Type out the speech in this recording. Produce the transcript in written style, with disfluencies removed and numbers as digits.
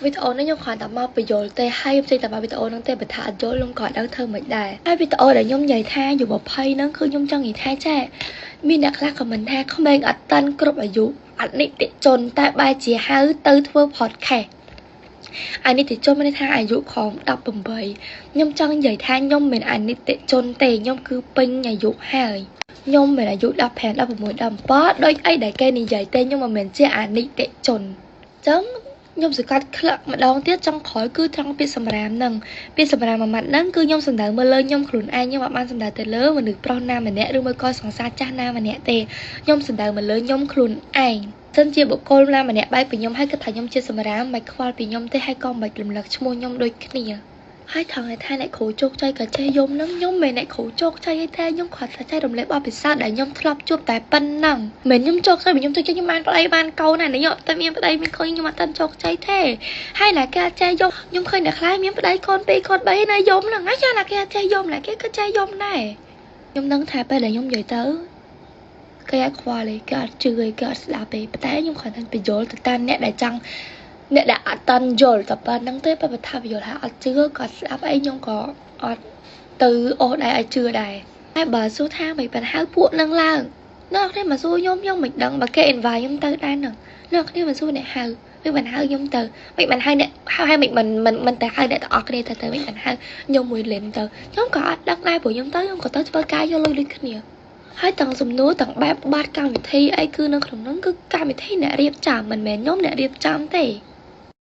វីដេអូនេះខ្ញុំគ្រាន់តែមកបញ្យល់ទេហើយខ្ញុំចេញតែមកវីដេអូហ្នឹងទេបើថាអត់យល់ខ្ញុំក៏ដឹងធ្វើមិនដែរហើយវីដេអូដែលខ្ញុំនិយាយថាយុវភ័យហ្នឹងគឺខ្ញុំចង់និយាយថាចាមានអ្នកខ្លះខមមិនថាក្មេងអត់តាន់គ្រប់អាយុអត់នីតិជនតែបែរជាហៅទៅធ្វើ podcast អានីតិជនមានន័យថាអាយុខំ18ខ្ញុំចង់និយាយថាខ្ញុំមិនអានីតិជនទេខ្ញុំគឺពេញអាយុហើយខ្ញុំមិនអាយុ15 16 17ដូចអីដែលគេនិយាយទេខ្ញុំមិនមែនជាអានីតិជនចឹងខ្ញុំសកាត់ក្លឹកម្ដងទៀតចង់ក្រោយគឺត្រង់ពាក្យសម្រាមហ្នឹងពាក្យសម្រាមមួយម៉ាត់ហ្នឹងគឺខ្ញុំសំដៅមើលលើខ្ញុំខ្លួនឯងខ្ញុំអត់បានសំដៅទៅលើមនុស្សប្រុសណាម្នាក់ឬមួយក៏សង្សារចាស់ណាម្នាក់ទេខ្ញុំសំដៅមកលើខ្ញុំខ្លួនឯងសិនជាបុគ្គលណាម្នាក់បែកពីខ្ញុំហើយគិតថាខ្ញុំជាសម្រាមមិនខ្វល់ពីខ្ញុំទេហើយក៏មិនរំលឹកឈ្មោះខ្ញុំដូចគ្នាហើយថងថាអ្នកគ្រូជោគជ័យក៏ចេះយំនឹងខ្ញុំមិនអ្នកគ្រូជោគជ័យទេខ្ញុំគ្រាន់តែចែករំលែកបទពិសោធន៍ដែលខ្ញុំធ្លាប់ជួបតែប៉ុណ្ណឹងមិនខ្ញុំជោគជ័យខ្ញុំជោគជ័យខ្ញុំបានប្តីបានកូនណាខ្ញុំតែមានប្តីមានកូនខ្ញុំអត់ទាន់ជោគជ័យទេហើយណាគេចេះយំខ្ញុំឃើញអ្នកខ្លះមានប្តីកូន2កូន3នៅយំហ្នឹងហើយណាគេចេះយំណាគេក៏ចេះយំដែរខ្ញុំនឹងថាពេលដែលខ្ញុំនិយាយទៅគេអត់ខ្វល់ទេគេអត់ជឿទេគេអត់ស្ដាប់ទេតែខ្ញុំគ្រាន់តែបញ្យល់ទៅតាមអ្នកដែលចង់អ្នកដែលអត់តាន់យល់តែប៉ុណ្្នឹងទេបើថាបញ្យល់ថាអត់ជឿក៏ស្ដាប់អីខ្ញុំក៏អត់ទៅអូសដែរឲ្យជឿដែរហើយបើសួរថាមិនបានហៅពួកនឹងឡើងអ្នកគ្នាមកសួរខ្ញុំមិនដឹងបើគេ invite ខ្ញុំទៅដែរហ្នឹងអ្នកគ្នាមកសួរអ្នកហៅមិនបានហៅខ្ញុំទៅមិនបានហៅអ្នកហៅហើយមិនតែហៅអ្នកទាំងអស់គ្នាទៅមិនបានហៅខ្ញុំមួយលេនទៅខ្ញុំក៏អត់ដឹងដែរព្រោះខ្ញុំទៅខ្ញុំក៏ទៅធ្វើការយកលុយដូចគ្នាហើយទាំងសំណួរទាំងបែបបាត់កម្មវិធីអីគឺនៅក្នុងហ្នឹងគឺកម្មវិធីអ្នករៀបចំមិនមែនខ្ញុំអ្នករៀបចំទេ